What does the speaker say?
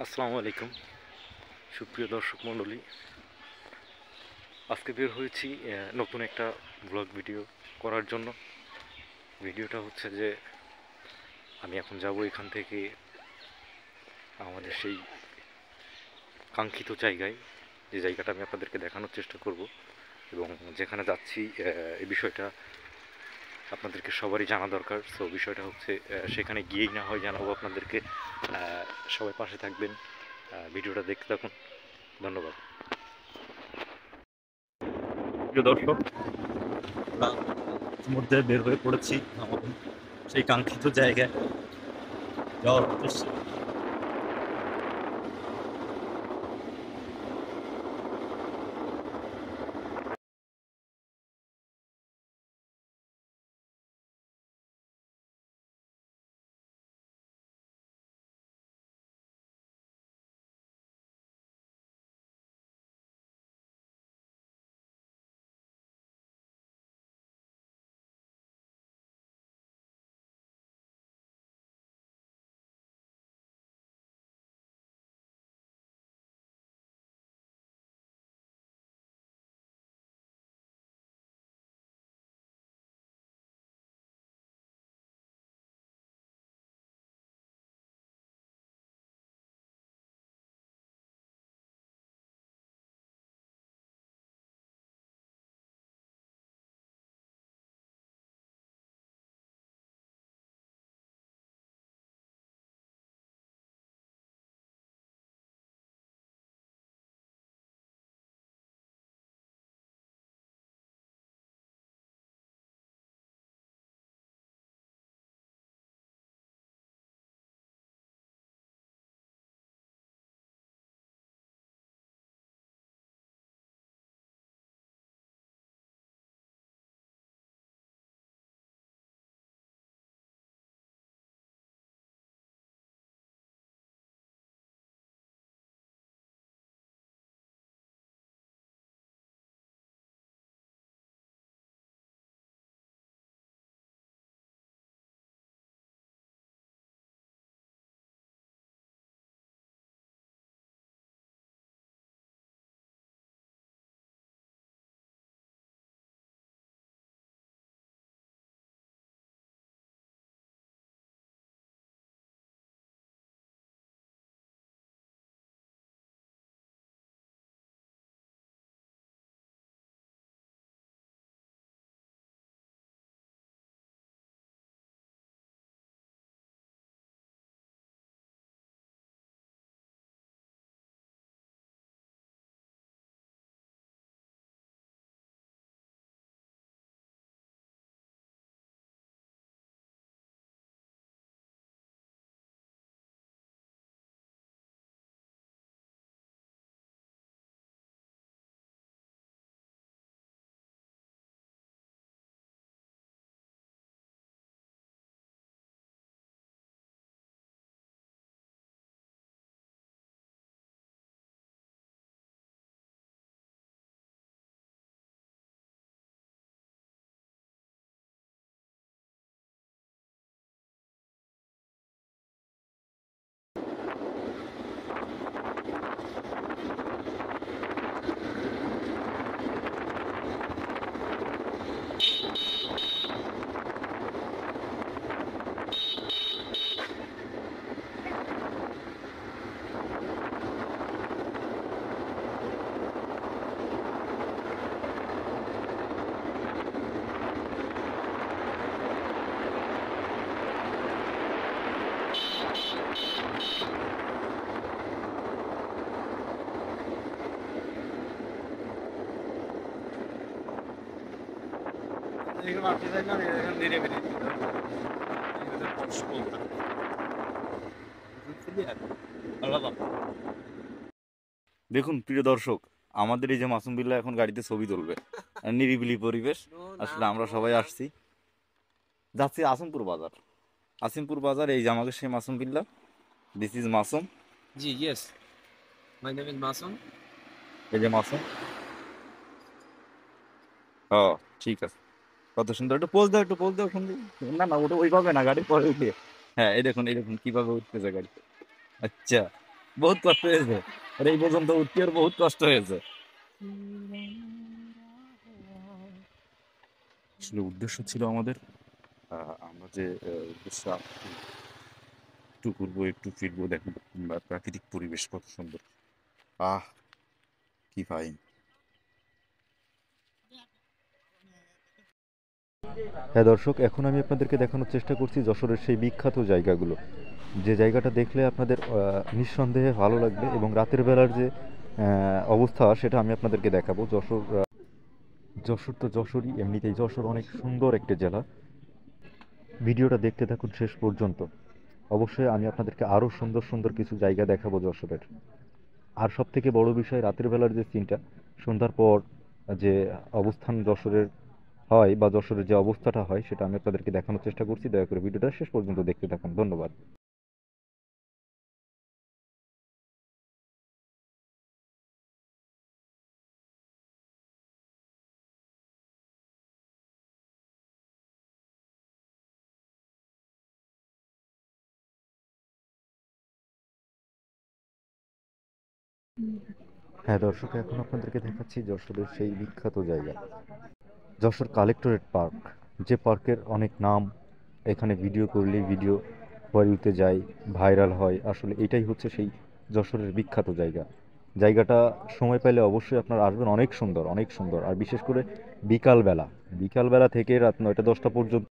আসসালামু আলাইকুম সুপ্রিয় দর্শক মণ্ডলী। আজকে বের হয়েছি নতুন একটা ব্লগ ভিডিও করার জন্য। ভিডিওটা হচ্ছে যে আমি এখন যাব এখান থেকে আমাদের সেই কাঙ্ক্ষিত জায়গায়, যে জায়গাটা আমি আপনাদেরকে দেখানোর চেষ্টা করব এবং যেখানে যাচ্ছি এই বিষয়টা আপনাদেরকে সবারই জানা দরকার। সো বিষয়টা হচ্ছে সেখানে গিয়েই না হয় জানাবো আপনাদেরকে। সবাই পাশে থাকবেন, ভিডিওটা দেখতে থাকুন। ধন্যবাদ। প্রিয় দর্শক, আমরা ইতিমধ্যে বের হয়ে পড়েছি আমাদের সেই কাঙ্ক্ষিত জায়গায় যাওয়ার উদ্দেশ্যে। দেখুন প্রিয় দর্শক, আমাদের এই যে মাসুম বিল্লাহ এখন গাড়িতে ছবি তুলবে। নিরিবিলি পরিবেশ। আসলে আমরা সবাই আসছি, যাচ্ছি আসিমপুর বাজার। আসিমপুর বাজার, এই যে আমাকে সেই Masum Billah. This is Masum. Yes. My name is Masum. এই যে মাসুম। হ্যাঁ, ঠিক আছে। কত সুন্দর, একটু পোজ দাও, একটু পোজ দাও সুন্দর। না না, ওটা ওইভাবে না, গাড়ি পরে উঠে। হ্যাঁ, এই দেখুন, এই দেখুন কিভাবে উঠতেছে গাড়ি। আচ্ছা, বহুত কষ্ট হয়েছে, আর এই পর্যন্ত উঠতে আর বহুত কষ্ট হয়েছে। আসলে উদ্দেশ্য ছিল আমাদের, আমরা যে উদ্দেশ্যে একটু ঘুরবো, একটু ফিরবো, দেখুন প্রাকৃতিক পরিবেশ কত সুন্দর। আহ, কি ফাইন। হ্যাঁ দর্শক, এখন আমি আপনাদেরকে দেখানোর চেষ্টা করছি যশোরের সেই বিখ্যাত জায়গাগুলো, যে জায়গাটা দেখলে আপনাদের নিঃসন্দেহে ভালো লাগবে, এবং রাতের বেলার যে অবস্থা সেটা আমি আপনাদেরকে দেখাবো। যশোর তো যশোরই, এমনিতেই যশোর অনেক সুন্দর একটি জেলা। ভিডিওটা দেখতে থাকুন শেষ পর্যন্ত। অবশ্যই আমি আপনাদেরকে আরও সুন্দর সুন্দর কিছু জায়গা দেখাবো যশোরের। আর সব থেকে বড় বিষয়, রাতের বেলার যে সিনটা, সন্ধ্যার পর যে অবস্থান যশোরের হয় বা যশোরের যে অবস্থাটা হয়, সেটা আমি আপনাদেরকে দেখানোর চেষ্টা করছি। দয়া করে ভিডিওটা শেষ পর্যন্ত দেখতে থাকুন। ধন্যবাদ। হ্যাঁ দর্শক, এখন আপনাদেরকে দেখাচ্ছি যশোরের সেই বিখ্যাত জায়গা, যশোর কালেক্টরেট পার্ক। যে পার্কের অনেক নাম, এখানে ভিডিও করলেই ভিডিও ভাইরালতে যায়, ভাইরাল হয়। আসলে এটাই হচ্ছে সেই যশোরের বিখ্যাত জায়গা। জায়গাটা সময় পেলে অবশ্যই আপনারা আসবেন, অনেক সুন্দর, অনেক সুন্দর। আর বিশেষ করে বিকালবেলা, বিকালবেলা থেকে রাত 9টা 10টা পর্যন্ত